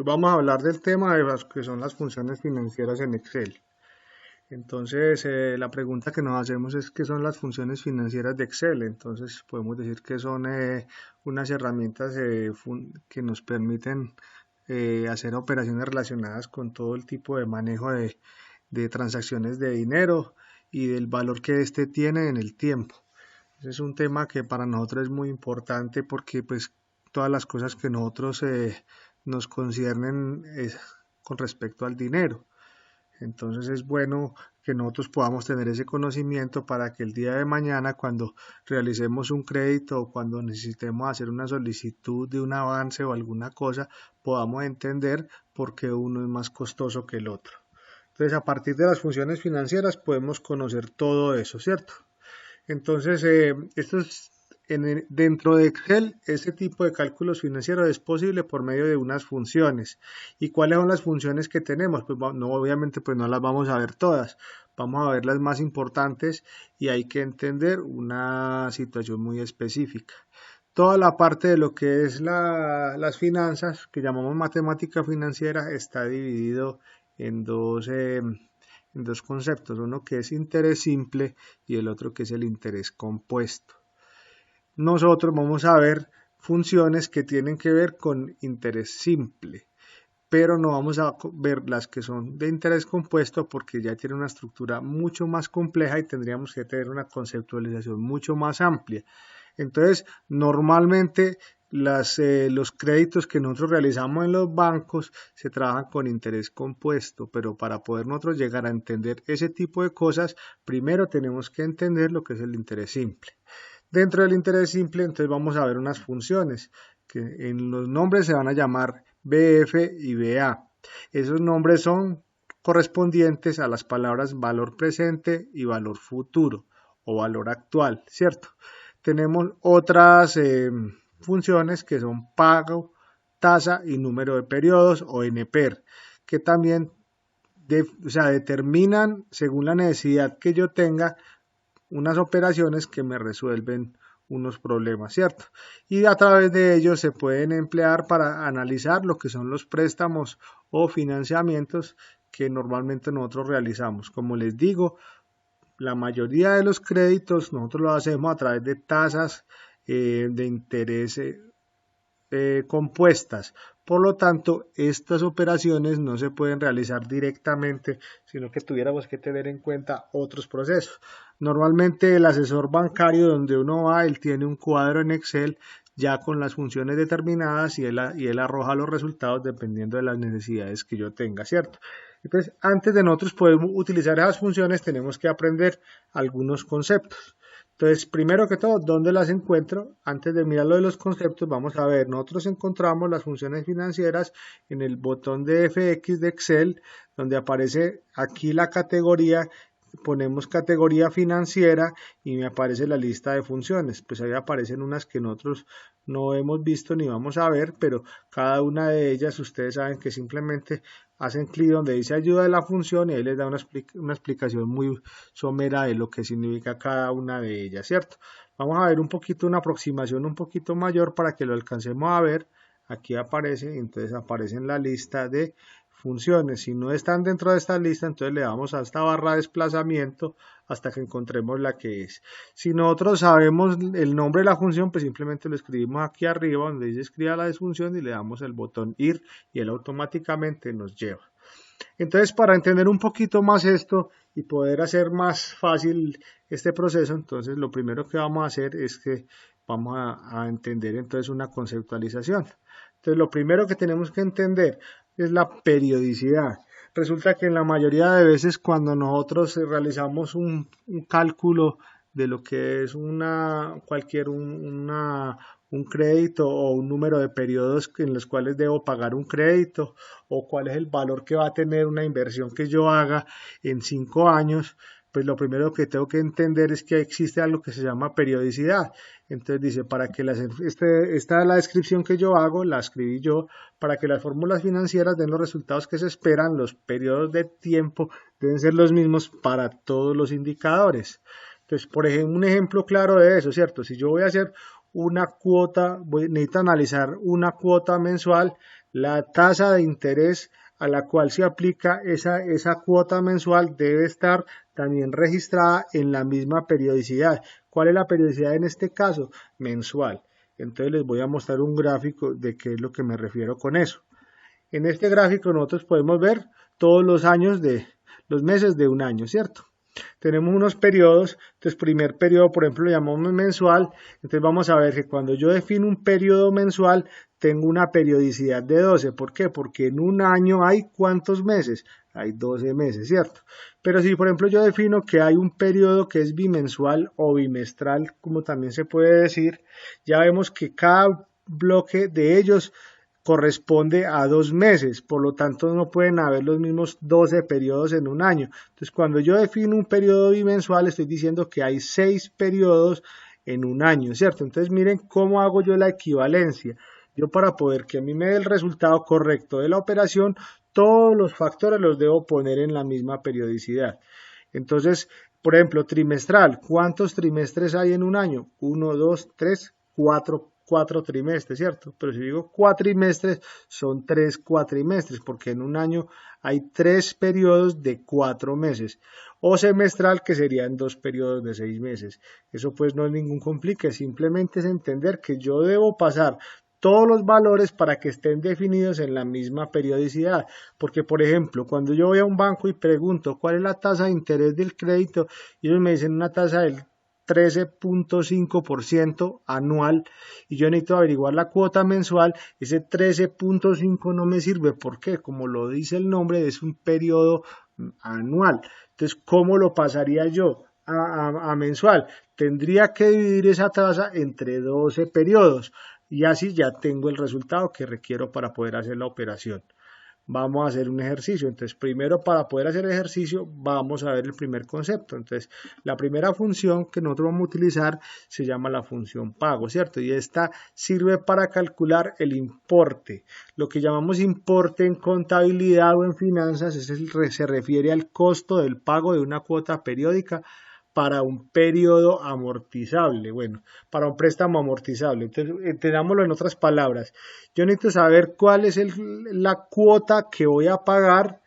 Hoy vamos a hablar del tema de las que son las funciones financieras en Excel. Entonces, la pregunta que nos hacemos es qué son las funciones financieras de Excel. Entonces, podemos decir que son unas herramientas que nos permiten hacer operaciones relacionadas con todo el tipo de manejo de transacciones de dinero y del valor que éste tiene en el tiempo. Ese es un tema que para nosotros es muy importante porque pues todas las cosas que nosotros nos conciernen con respecto al dinero. Entonces es bueno que nosotros podamos tener ese conocimiento para que el día de mañana cuando realicemos un crédito o cuando necesitemos hacer una solicitud de un avance o alguna cosa, podamos entender por qué uno es más costoso que el otro. Entonces a partir de las funciones financieras podemos conocer todo eso, ¿cierto? Entonces, dentro de Excel, este tipo de cálculos financieros es posible por medio de unas funciones. ¿Y cuáles son las funciones que tenemos? Pues no, obviamente pues no las vamos a ver todas, vamos a ver las más importantes y hay que entender una situación muy específica. Toda la parte de lo que es las finanzas, que llamamos matemática financiera, está dividido en dos conceptos, uno que es interés simple y el otro que es el interés compuesto. Nosotros vamos a ver funciones que tienen que ver con interés simple, pero no vamos a ver las que son de interés compuesto porque ya tiene una estructura mucho más compleja y tendríamos que tener una conceptualización mucho más amplia. Entonces, normalmente los créditos que nosotros realizamos en los bancos se trabajan con interés compuesto, pero para poder nosotros llegar a entender ese tipo de cosas, primero tenemos que entender lo que es el interés simple. Dentro del interés simple, entonces vamos a ver unas funciones que en los nombres se van a llamar BF y BA. Esos nombres son correspondientes a las palabras valor presente y valor futuro o valor actual, ¿cierto? Tenemos otras funciones que son pago, tasa y número de periodos o NPER, que también determinan según la necesidad que yo tenga unas operaciones que me resuelven unos problemas, ¿cierto? Y a través de ellos se pueden emplear para analizar lo que son los préstamos o financiamientos que normalmente nosotros realizamos. Como les digo, la mayoría de los créditos nosotros lo hacemos a través de tasas de interés compuestas. Por lo tanto, estas operaciones no se pueden realizar directamente, sino que tuviéramos que tener en cuenta otros procesos. Normalmente el asesor bancario donde uno va, él tiene un cuadro en Excel ya con las funciones determinadas y él arroja los resultados dependiendo de las necesidades que yo tenga, ¿cierto? Entonces, antes de nosotros poder utilizar esas funciones, tenemos que aprender algunos conceptos. Entonces, primero que todo, ¿dónde las encuentro? Antes de mirar lo de los conceptos, vamos a ver, nosotros encontramos las funciones financieras en el botón de FX de Excel, donde aparece aquí la categoría, ponemos categoría financiera y me aparece la lista de funciones. Pues ahí aparecen unas que nosotros no hemos visto ni vamos a ver, pero cada una de ellas ustedes saben que simplemente hacen clic donde dice ayuda de la función y ahí les da una explicación muy somera de lo que significa cada una de ellas, ¿cierto? Vamos a ver un poquito, una aproximación un poquito mayor para que lo alcancemos a ver. Aquí aparece, entonces aparece en la lista de funciones. Si no están dentro de esta lista, entonces le damos a esta barra de desplazamiento hasta que encontremos la que es. Si nosotros sabemos el nombre de la función, pues simplemente lo escribimos aquí arriba donde dice escriba la función y le damos el botón ir y él automáticamente nos lleva. Entonces, para entender un poquito más esto y poder hacer más fácil este proceso, entonces lo primero que vamos a hacer es que vamos a entender entonces una conceptualización. Entonces, lo primero que tenemos que entender es la periodicidad. Resulta que en la mayoría de veces cuando nosotros realizamos un cálculo de lo que es un crédito o un número de periodos en los cuales debo pagar un crédito o cuál es el valor que va a tener una inversión que yo haga en 5 años, pues lo primero que tengo que entender es que existe algo que se llama periodicidad. Entonces dice, para que esta es la descripción que yo hago, la escribí yo, para que las fórmulas financieras den los resultados que se esperan, los periodos de tiempo deben ser los mismos para todos los indicadores. Entonces, por ejemplo, un ejemplo claro de eso, ¿cierto? Si yo voy a hacer una cuota, necesito analizar una cuota mensual, la tasa de interés a la cual se aplica esa cuota mensual debe estar también registrada en la misma periodicidad. ¿Cuál es la periodicidad en este caso? Mensual. Entonces les voy a mostrar un gráfico de qué es lo que me refiero con eso. En este gráfico nosotros podemos ver todos los años de los meses de un año, ¿cierto? Tenemos unos periodos, entonces primer periodo, por ejemplo, lo llamamos mensual, entonces vamos a ver que cuando yo defino un periodo mensual, tengo una periodicidad de 12, ¿por qué? Porque en un año hay ¿cuántos meses? Hay 12 meses, ¿cierto? Pero si, por ejemplo, yo defino que hay un periodo que es bimensual o bimestral, como también se puede decir, ya vemos que cada bloque de ellos corresponde a 2 meses, por lo tanto no pueden haber los mismos 12 periodos en un año. Entonces, cuando yo defino un periodo bimensual, estoy diciendo que hay 6 periodos en un año, ¿cierto? Entonces, miren cómo hago yo la equivalencia. Yo para poder que a mí me dé el resultado correcto de la operación, todos los factores los debo poner en la misma periodicidad. Entonces, por ejemplo, trimestral, ¿cuántos trimestres hay en un año? 1, 2, 3, 4 trimestres, ¿cierto? Pero si digo cuatrimestres, son 3 cuatrimestres, porque en un año hay 3 periodos de 4 meses. O semestral, que serían 2 periodos de 6 meses. Eso pues no es ningún complique, simplemente es entender que yo debo pasar todos los valores para que estén definidos en la misma periodicidad. Porque, por ejemplo, cuando yo voy a un banco y pregunto cuál es la tasa de interés del crédito, y ellos me dicen una tasa del 13.5% anual y yo necesito averiguar la cuota mensual, ese 13.5 no me sirve. ¿Por qué? Como lo dice el nombre, es un periodo anual. Entonces, ¿cómo lo pasaría yo a mensual? Tendría que dividir esa tasa entre 12 periodos y así ya tengo el resultado que requiero para poder hacer la operación. Vamos a hacer un ejercicio. Entonces, primero para poder hacer el ejercicio, vamos a ver el primer concepto. Entonces, la primera función que nosotros vamos a utilizar se llama la función pago, ¿cierto? Y esta sirve para calcular el importe. Lo que llamamos importe en contabilidad o en finanzas se refiere al costo del pago de una cuota periódica para un periodo amortizable, bueno, para un préstamo amortizable. Entonces, entendámoslo en otras palabras. Yo necesito saber cuál es la cuota que voy a pagar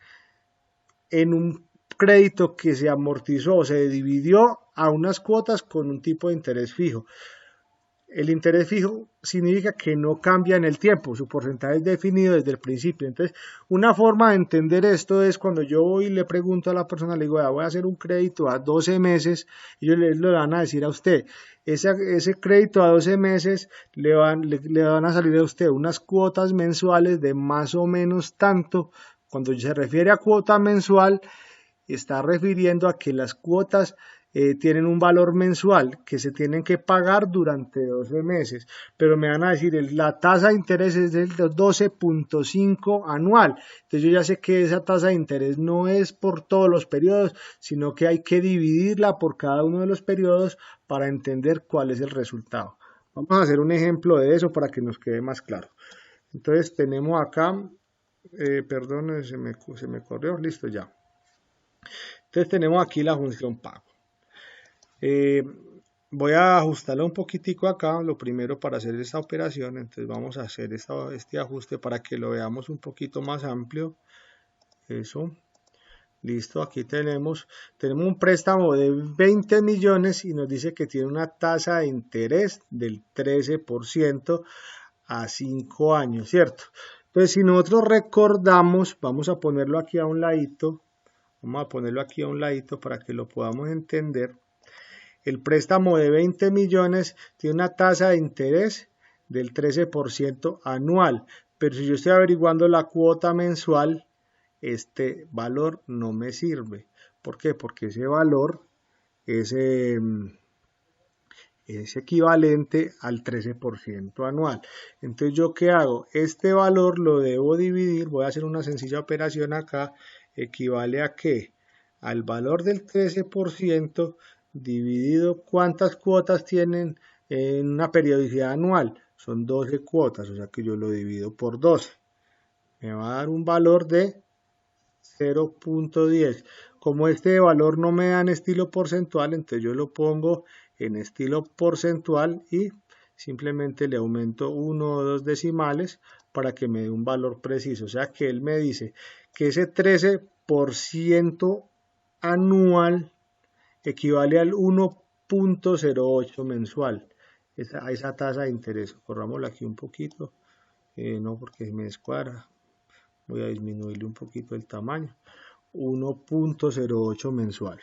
en un crédito que se amortizó o se dividió a unas cuotas con un tipo de interés fijo. El interés fijo significa que no cambia en el tiempo, su porcentaje es definido desde el principio. Entonces, una forma de entender esto es cuando yo voy y le pregunto a la persona, le digo, voy a hacer un crédito a 12 meses, y ellos le van a decir a usted, ese crédito a 12 meses le van a salir a usted unas cuotas mensuales de más o menos tanto. Cuando se refiere a cuota mensual, está refiriendo a que las cuotas tienen un valor mensual que se tienen que pagar durante 12 meses, pero me van a decir la tasa de interés es del 12.5 anual, entonces yo ya sé que esa tasa de interés no es por todos los periodos, sino que hay que dividirla por cada uno de los periodos para entender cuál es el resultado. Vamos a hacer un ejemplo de eso para que nos quede más claro. Entonces tenemos acá, perdón, se me corrió, listo ya. Entonces tenemos aquí la función pago. Voy a ajustarla un poquitico acá, lo primero para hacer esta operación, entonces vamos a hacer este ajuste para que lo veamos un poquito más amplio. Eso, listo, aquí tenemos un préstamo de 20 millones y nos dice que tiene una tasa de interés del 13% a 5 años, ¿cierto? Entonces si nosotros recordamos, vamos a ponerlo aquí a un ladito, para que lo podamos entender. El préstamo de 20 millones tiene una tasa de interés del 13% anual, pero si yo estoy averiguando la cuota mensual, este valor no me sirve. ¿Por qué? Porque ese valor es equivalente al 13% anual. Entonces, ¿yo qué hago? Este valor lo debo dividir, voy a hacer una sencilla operación acá, equivale a ¿qué? Al valor del 13% dividido, ¿cuántas cuotas tienen en una periodicidad anual? Son 12 cuotas, o sea que yo lo divido por 12. Me va a dar un valor de 0.10. Como este valor no me da en estilo porcentual, entonces yo lo pongo en estilo porcentual y simplemente le aumento 1 o 2 decimales para que me dé un valor preciso. O sea que él me dice que ese 13% anual equivale al 1.08 mensual, a esa tasa de interés. Corrámosla aquí un poquito, no porque me descuadra, voy a disminuirle un poquito el tamaño, 1.08 mensual.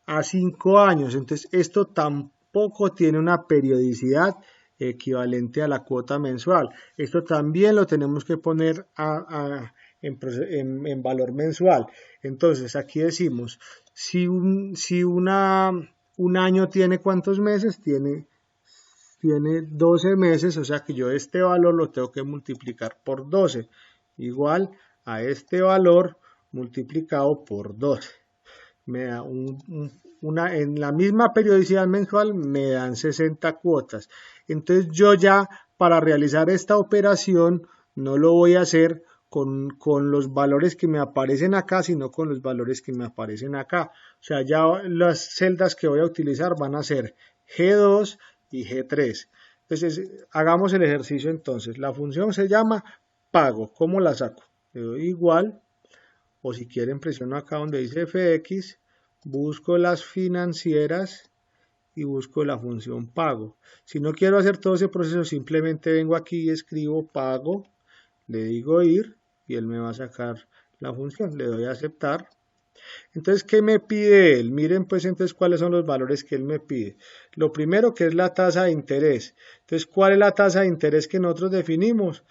A 5 años, entonces esto tampoco tiene una periodicidad equivalente a la cuota mensual. Esto también lo tenemos que poner en valor mensual. Entonces aquí decimos, si un año tiene ¿cuántos meses? Tiene 12 meses, o sea que yo este valor lo tengo que multiplicar por 12, igual a este valor multiplicado por 12. Me da en la misma periodicidad mensual me dan 60 cuotas. Entonces yo ya para realizar esta operación no lo voy a hacer con los valores que me aparecen acá, sino con los valores que me aparecen acá. O sea, ya las celdas que voy a utilizar van a ser G2 y G3. Entonces, hagamos el ejercicio entonces. La función se llama pago. ¿Cómo la saco? Le doy igual, o si quieren presiono acá donde dice fx, busco las financieras y busco la función pago. Si no quiero hacer todo ese proceso, simplemente vengo aquí y escribo pago, le digo ir y él me va a sacar la función. Le doy a aceptar. Entonces, ¿qué me pide él? Miren pues entonces cuáles son los valores que él me pide. Lo primero que es la tasa de interés. Entonces, ¿cuál es la tasa de interés que nosotros definimos?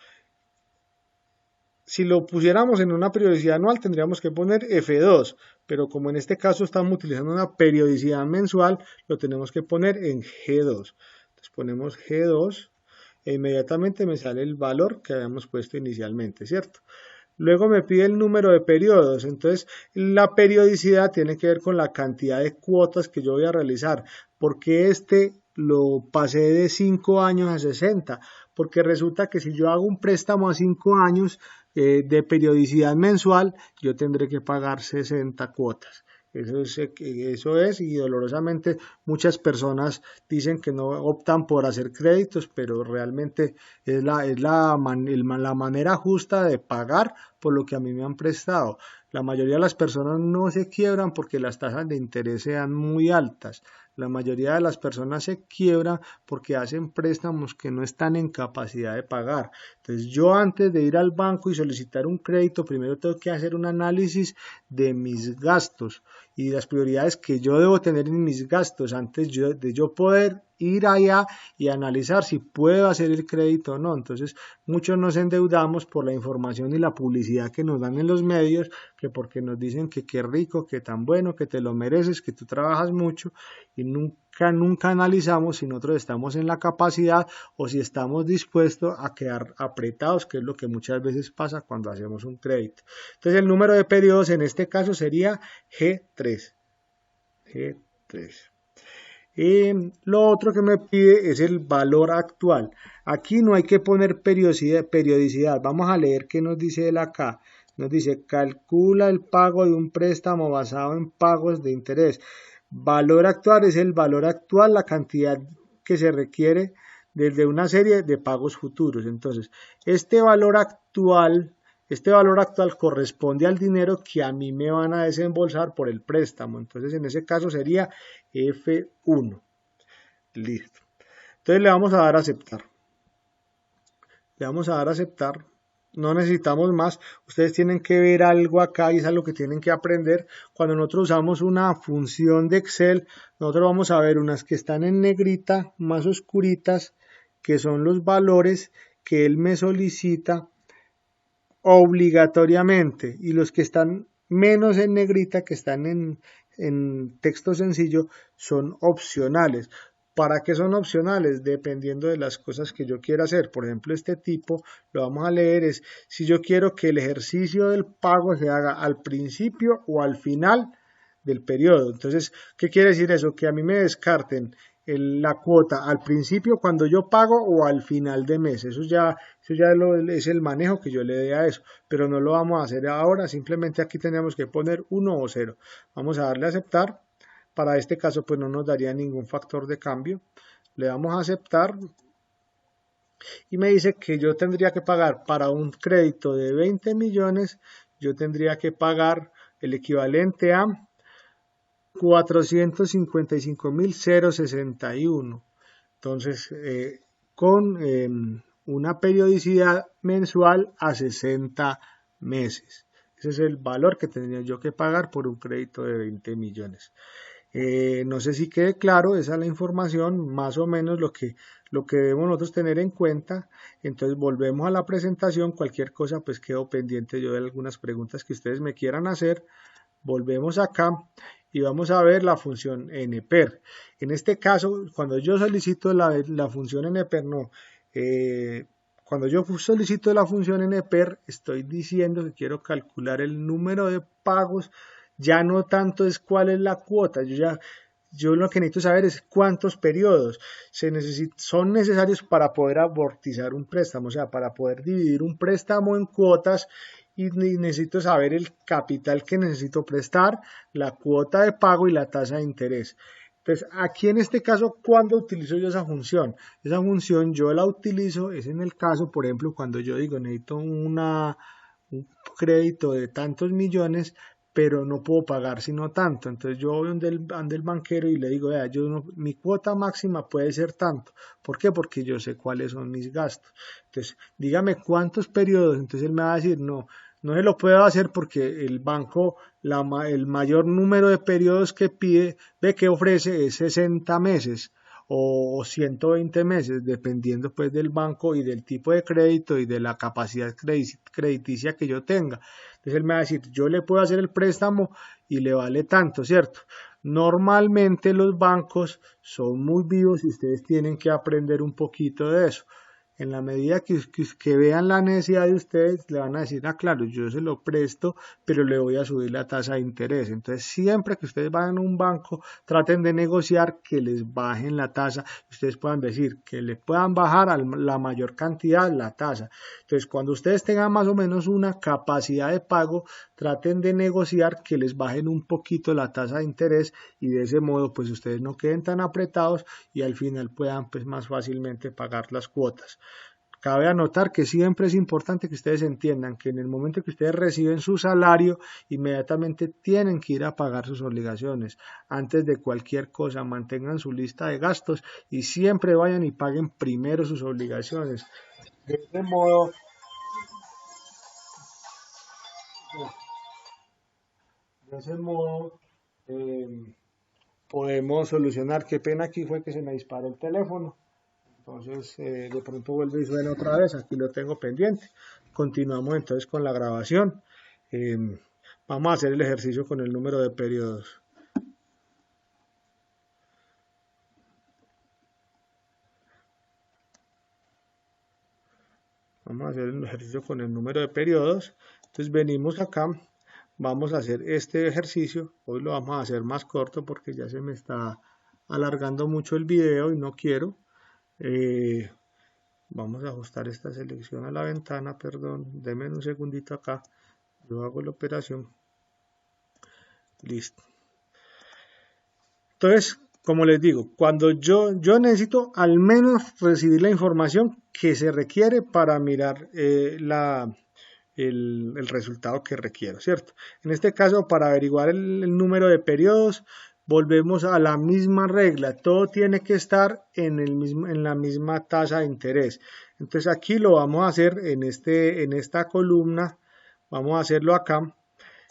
Si lo pusiéramos en una periodicidad anual tendríamos que poner F2, pero como en este caso estamos utilizando una periodicidad mensual, lo tenemos que poner en G2. Entonces ponemos G2 e inmediatamente me sale el valor que habíamos puesto inicialmente, ¿cierto? Luego me pide el número de periodos, entonces la periodicidad tiene que ver con la cantidad de cuotas que yo voy a realizar, porque este lo pasé de 5 años a 60, porque resulta que si yo hago un préstamo a 5 años de periodicidad mensual, yo tendré que pagar 60 cuotas. Eso es, y dolorosamente muchas personas dicen que no optan por hacer créditos, pero realmente es la manera justa de pagar por lo que a mí me han prestado. La mayoría de las personas no se quiebran porque las tasas de interés sean muy altas. La mayoría de las personas se quiebran porque hacen préstamos que no están en capacidad de pagar. Entonces yo antes de ir al banco y solicitar un crédito, primero tengo que hacer un análisis de mis gastos y las prioridades que yo debo tener en mis gastos antes de yo poder ir allá y analizar si puedo hacer el crédito o no. Entonces muchos nos endeudamos por la información y la publicidad que nos dan en los medios, que porque nos dicen que qué rico, que tan bueno, que te lo mereces, que tú trabajas mucho, y nunca analizamos si nosotros estamos en la capacidad o si estamos dispuestos a quedar apretados, que es lo que muchas veces pasa cuando hacemos un crédito. Entonces el número de periodos en este caso sería G3. Lo otro que me pide es el valor actual. Aquí no hay que poner periodicidad. Vamos a leer qué nos dice él acá. Nos dice, calcula el pago de un préstamo basado en pagos de interés. Valor actual es el valor actual, la cantidad que se requiere desde una serie de pagos futuros. Entonces, este valor actual corresponde al dinero que a mí me van a desembolsar por el préstamo. Entonces, en ese caso sería F1. Listo. Entonces le vamos a dar a aceptar. Le vamos a dar a aceptar. No necesitamos más. Ustedes tienen que ver algo acá y es algo que tienen que aprender. Cuando nosotros usamos una función de Excel, nosotros vamos a ver unas que están en negrita, más oscuritas, que son los valores que él me solicita obligatoriamente, y los que están menos en negrita, que están en texto sencillo, son opcionales. ¿Para qué son opcionales? Dependiendo de las cosas que yo quiera hacer. Por ejemplo, este tipo, lo vamos a leer, es si yo quiero que el ejercicio del pago se haga al principio o al final del periodo. Entonces, ¿qué quiere decir eso? Que a mí me descarten la cuota al principio cuando yo pago o al final de mes. Eso ya es el manejo que yo le dé a eso, pero no lo vamos a hacer ahora, simplemente aquí tenemos que poner 1 o 0. Vamos a darle a aceptar. Para este caso pues no nos daría ningún factor de cambio. Le damos a aceptar y me dice que yo tendría que pagar para un crédito de 20 millones, yo tendría que pagar el equivalente a 455.061. Entonces, con una periodicidad mensual a 60 meses. Ese es el valor que tendría yo que pagar por un crédito de 20 millones. No sé si quede claro, esa es la información, más o menos lo que debemos nosotros tener en cuenta. Entonces volvemos a la presentación, cualquier cosa pues quedo pendiente yo de algunas preguntas que ustedes me quieran hacer. Volvemos acá y vamos a ver la función NPER. En este caso, cuando yo solicito la función NPER, no, cuando yo solicito la función NPER, estoy diciendo que quiero calcular el número de pagos, ya no tanto es cuál es la cuota, yo lo que necesito saber es cuántos periodos son necesarios para poder amortizar un préstamo, o sea, para poder dividir un préstamo en cuotas y necesito saber el capital que necesito prestar, la cuota de pago y la tasa de interés. Entonces, aquí en este caso, ¿cuándo utilizo yo esa función? Esa función yo la utilizo, es en el caso, por ejemplo, cuando yo digo necesito un crédito de tantos millones, pero no puedo pagar sino tanto. Entonces yo voy donde el banquero y le digo, vea, mi cuota máxima puede ser tanto. ¿Por qué? Porque yo sé cuáles son mis gastos. Entonces, dígame cuántos periodos. Entonces él me va a decir, no, no se lo puedo hacer porque el banco, el mayor número de periodos que que ofrece es 60 meses o 120 meses, dependiendo pues del banco y del tipo de crédito y de la capacidad crediticia que yo tenga. Entonces él me va a decir, yo le puedo hacer el préstamo y le vale tanto, ¿cierto? Normalmente los bancos son muy vivos y ustedes tienen que aprender un poquito de eso. En la medida que vean la necesidad de ustedes, le van a decir, ah, claro, yo se lo presto, pero le voy a subir la tasa de interés. Entonces, siempre que ustedes vayan a un banco, traten de negociar que les bajen la tasa. Ustedes puedan decir que le puedan bajar a la mayor cantidad la tasa. Entonces, cuando ustedes tengan más o menos una capacidad de pago, traten de negociar que les bajen un poquito la tasa de interés y de ese modo, pues ustedes no queden tan apretados y al final puedan pues más fácilmente pagar las cuotas. Cabe anotar que siempre es importante que ustedes entiendan que en el momento que ustedes reciben su salario, inmediatamente tienen que ir a pagar sus obligaciones. Antes de cualquier cosa, mantengan su lista de gastos y siempre vayan y paguen primero sus obligaciones. De ese modo, de ese modo podemos solucionar. Qué pena aquí fue que se me disparó el teléfono. Entonces, de pronto vuelve y suena otra vez, aquí lo tengo pendiente. Continuamos entonces con la grabación. Eh, Vamos a hacer el ejercicio con el número de periodos. Vamos a hacer el ejercicio con el número de periodos. Entonces venimos acá, vamos a hacer este ejercicio. Hoy lo vamos a hacer más corto porque ya se me está alargando mucho el video y no quiero. Vamos a ajustar esta selección a la ventana, perdón, denme un segundito acá, yo hago la operación, listo. Entonces, como les digo, cuando yo necesito al menos recibir la información que se requiere para mirar el resultado que requiero, ¿cierto? En este caso, para averiguar el número de periodos, volvemos a la misma regla, todo tiene que estar en la misma tasa de interés. Entonces aquí lo vamos a hacer en esta columna, vamos a hacerlo acá.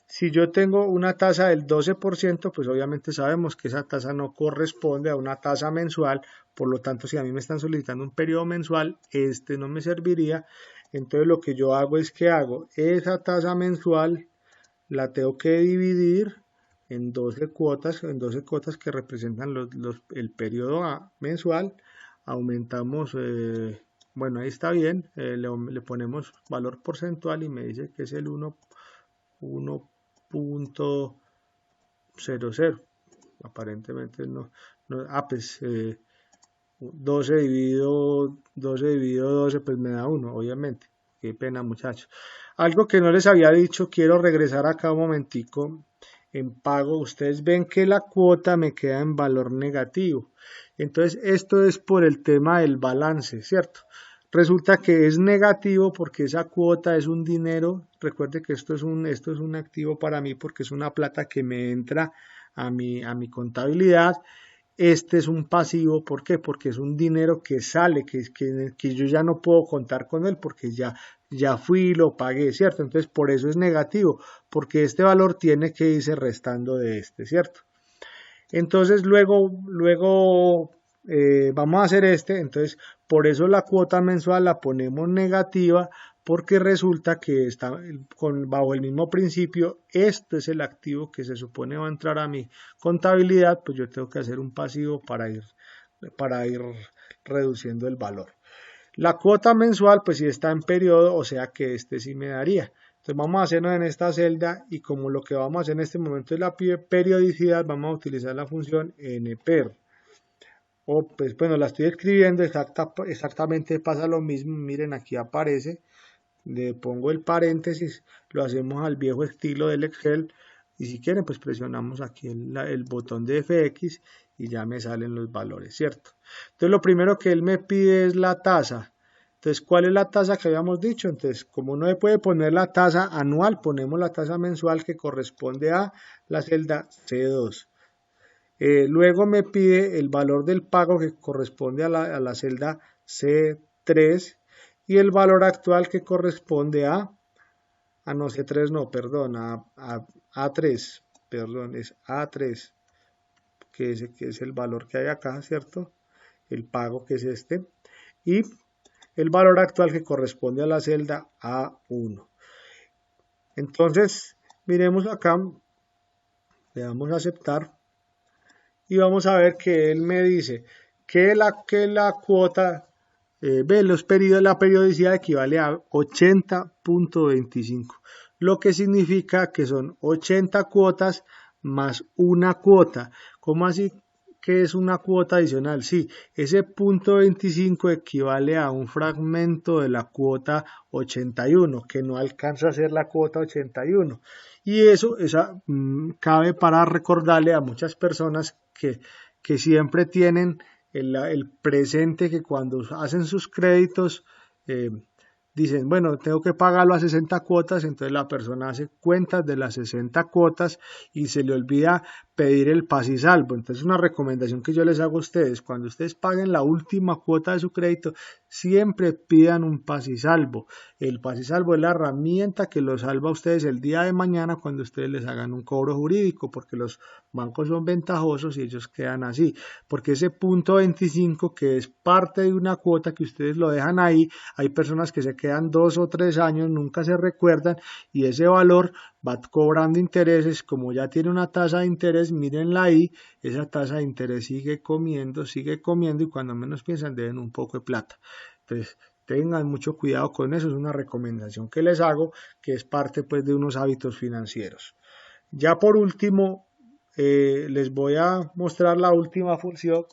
Si yo tengo una tasa del 12%, pues obviamente sabemos que esa tasa no corresponde a una tasa mensual, por lo tanto si a mí me están solicitando un periodo mensual, este no me serviría. Entonces lo que yo hago es que hago esa tasa mensual, la tengo que dividir en 12 cuotas que representan el periodo mensual, aumentamos, bueno ahí está bien, le ponemos valor porcentual y me dice que es el 1.00, aparentemente no, pues 12 dividido 12 pues me da 1, obviamente, qué pena muchachos. Algo que no les había dicho, quiero regresar acá un momentico. En pago, ustedes ven que la cuota me queda en valor negativo. Entonces, esto es por el tema del balance, ¿cierto? resulta que es negativo porque esa cuota es un dinero. Recuerde que esto es un activo para mí porque es una plata que me entra a mi contabilidad. Este es un pasivo, ¿por qué? Porque es un dinero que sale, que yo ya no puedo contar con él porque ya fui y lo pagué, ¿cierto? Entonces por eso es negativo, porque este valor tiene que irse restando de este, ¿cierto? Entonces luego vamos a hacer entonces por eso la cuota mensual la ponemos negativa, porque resulta que está bajo el mismo principio, este es el activo que se supone va a entrar a mi contabilidad, pues yo tengo que hacer un pasivo para ir reduciendo el valor. La cuota mensual, pues si está en periodo, o sea que este sí me daría. Entonces vamos a hacerlo en esta celda y como lo que vamos a hacer en este momento es la periodicidad, vamos a utilizar la función nper. O pues bueno, la estoy escribiendo exactamente, pasa lo mismo, miren aquí aparece, le pongo el paréntesis, lo hacemos al viejo estilo del Excel y si quieren pues presionamos aquí el botón de FX y ya me salen los valores, ¿cierto? Entonces lo primero que él me pide es la tasa. Entonces, ¿cuál es la tasa que habíamos dicho? Entonces, como no se puede poner la tasa anual, ponemos la tasa mensual que corresponde a la celda C2. Luego me pide el valor del pago que corresponde a la celda C3 y el valor actual que corresponde a no, C3 no, perdón, a A3, perdón, es A3, que es el valor que hay acá, ¿cierto? El pago que es este. Y el valor actual que corresponde a la celda A1. Entonces, miremos acá, le damos a aceptar y vamos a ver que él me dice que la cuota, la periodicidad equivale a 80.25, lo que significa que son 80 cuotas más una cuota. ¿Cómo así que es una cuota adicional? Sí, ese punto 25 equivale a un fragmento de la cuota 81, que no alcanza a ser la cuota 81. Y eso cabe para recordarle a muchas personas que siempre tienen el presente, que cuando hacen sus créditos dicen, bueno, tengo que pagarlo a 60 cuotas, entonces la persona hace cuentas de las 60 cuotas y se le olvida pedir el paz y salvo. Entonces una recomendación que yo les hago a ustedes, cuando ustedes paguen la última cuota de su crédito, siempre pidan un paz y salvo. El paz y salvo es la herramienta que los salva a ustedes el día de mañana cuando ustedes les hagan un cobro jurídico, porque los bancos son ventajosos y ellos quedan así, porque ese punto 25 que es parte de una cuota que ustedes lo dejan ahí, hay personas que se quedan 2 o 3 años, nunca se recuerdan y ese valor va cobrando intereses, como ya tiene una tasa de interés, mírenla ahí, esa tasa de interés sigue comiendo y cuando menos piensan deben un poco de plata. Entonces, tengan mucho cuidado con eso, es una recomendación que les hago, que es parte pues de unos hábitos financieros. Ya por último, les voy a mostrar la última función,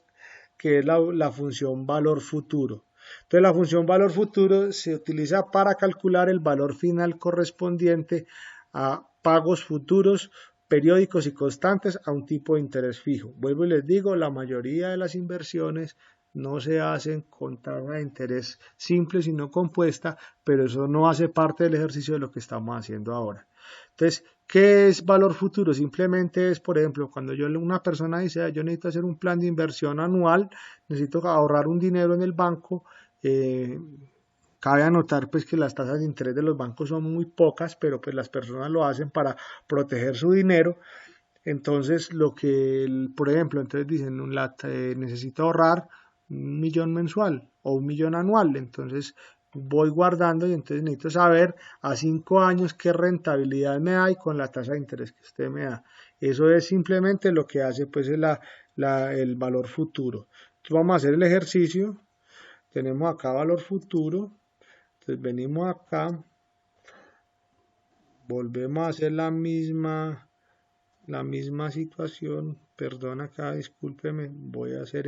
que es la función valor futuro. Entonces la función valor futuro se utiliza para calcular el valor final correspondiente a pagos futuros periódicos y constantes a un tipo de interés fijo. Vuelvo y les digo, la mayoría de las inversiones no se hacen con tasa de interés simple sino compuesta, pero eso no hace parte del ejercicio de lo que estamos haciendo ahora. Entonces, ¿qué es valor futuro? Simplemente es, por ejemplo, cuando una persona dice, yo necesito hacer un plan de inversión anual, necesito ahorrar un dinero en el banco, cabe anotar pues que las tasas de interés de los bancos son muy pocas, pero pues las personas lo hacen para proteger su dinero. Entonces, por ejemplo, entonces dicen, necesito ahorrar 1.000.000 mensual o 1.000.000 anual, entonces voy guardando y entonces necesito saber a 5 años qué rentabilidad me da y con la tasa de interés que usted me da. Eso es simplemente lo que hace pues el valor futuro. Entonces vamos a hacer el ejercicio. Tenemos acá valor futuro. Entonces venimos acá. Volvemos a hacer la misma situación. Perdón acá, discúlpeme. Voy a hacer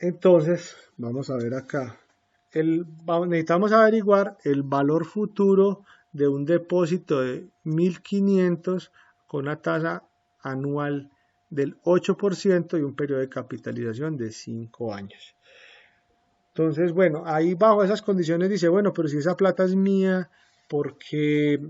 Entonces, vamos a ver acá. Necesitamos averiguar el valor futuro de un depósito de 1.500 con una tasa anual del 8% y un periodo de capitalización de 5 años. Entonces, bueno, ahí bajo esas condiciones dice, bueno, pero si esa plata es mía, ¿por qué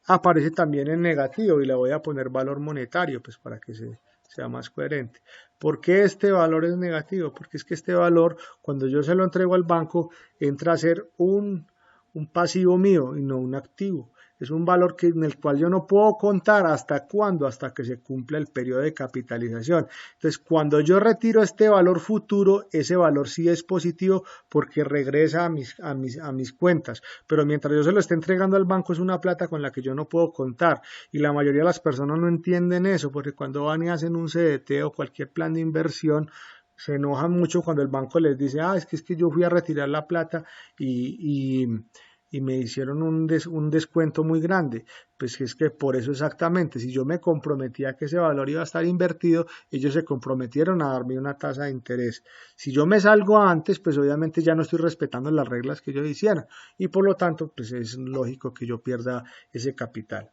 aparece también en negativo? Y le voy a poner valor monetario, pues para que sea más coherente. ¿Por qué este valor es negativo? Porque es que este valor, cuando yo se lo entrego al banco, entra a ser un pasivo mío y no un activo. Es un valor en el cual yo no puedo contar hasta cuándo, hasta que se cumpla el periodo de capitalización. Entonces, cuando yo retiro este valor futuro, ese valor sí es positivo porque regresa a mis cuentas. Pero mientras yo se lo esté entregando al banco, es una plata con la que yo no puedo contar. Y la mayoría de las personas no entienden eso, porque cuando van y hacen un CDT o cualquier plan de inversión, se enojan mucho cuando el banco les dice, es que yo fui a retirar la plata y me hicieron un descuento muy grande. Pues es que por eso exactamente, si yo me comprometía que ese valor iba a estar invertido, ellos se comprometieron a darme una tasa de interés. Si yo me salgo antes, pues obviamente ya no estoy respetando las reglas que ellos hicieron y por lo tanto, pues es lógico que yo pierda ese capital.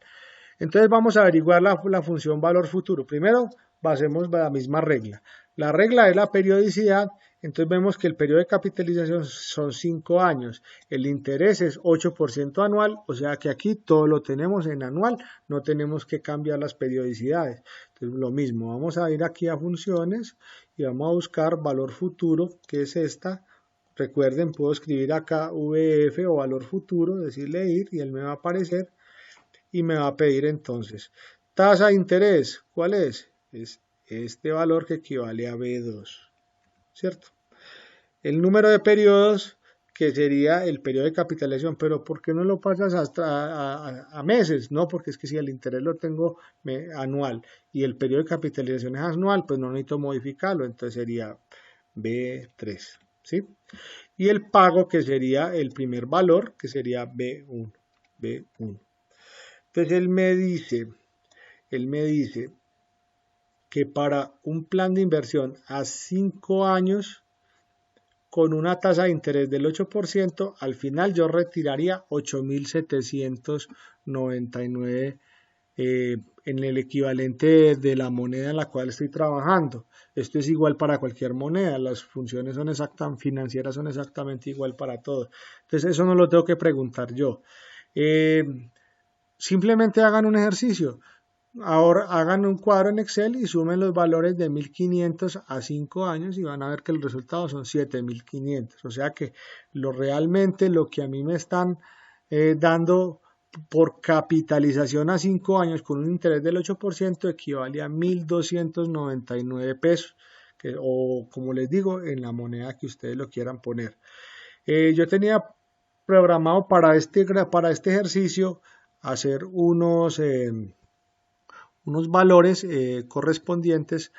Entonces vamos a averiguar la función valor futuro. Primero, basemos la misma regla. La regla es la periodicidad, entonces vemos que el periodo de capitalización son 5 años. El interés es 8% anual, o sea que aquí todo lo tenemos en anual, no tenemos que cambiar las periodicidades. Entonces lo mismo, vamos a ir aquí a funciones y vamos a buscar valor futuro, que es esta. Recuerden, puedo escribir acá VF o valor futuro, decirle ir y él me va a aparecer. Y me va a pedir entonces tasa de interés. ¿Cuál es? Es este valor que equivale a B2, ¿cierto? El número de periodos, que sería el periodo de capitalización, pero ¿por qué no lo pasas hasta a meses? No, porque es que si el interés lo tengo anual y el periodo de capitalización es anual, pues no necesito modificarlo, entonces sería B3, ¿sí? Y el pago, que sería el primer valor, que sería B1, B1. Entonces él me dice que para un plan de inversión a 5 años con una tasa de interés del 8%, al final yo retiraría 8.799 en el equivalente de la moneda en la cual estoy trabajando. Esto es igual para cualquier moneda, las funciones son financieras son exactamente igual para todos. Entonces eso no lo tengo que preguntar yo. Simplemente hagan un ejercicio. Ahora hagan un cuadro en Excel y sumen los valores de 1500 a 5 años y van a ver que el resultado son 7500. O sea que realmente lo que a mí me están dando por capitalización a 5 años con un interés del 8% equivale a 1299 pesos. O como les digo, en la moneda que ustedes lo quieran poner. Yo tenía programado para este ejercicio hacer unos valores correspondientes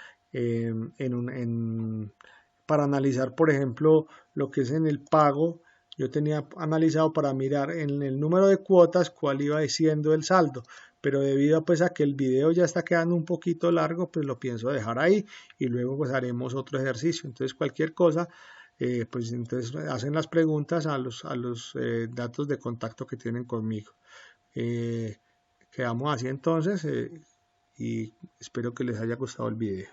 para analizar, por ejemplo, lo que es en el pago. Yo tenía analizado para mirar en el número de cuotas cuál iba siendo el saldo, pero debido pues a que el video ya está quedando un poquito largo, pues lo pienso dejar ahí y luego pues haremos otro ejercicio. Entonces cualquier cosa, pues entonces hacen las preguntas a los datos de contacto que tienen conmigo. Quedamos así entonces y espero que les haya gustado el video.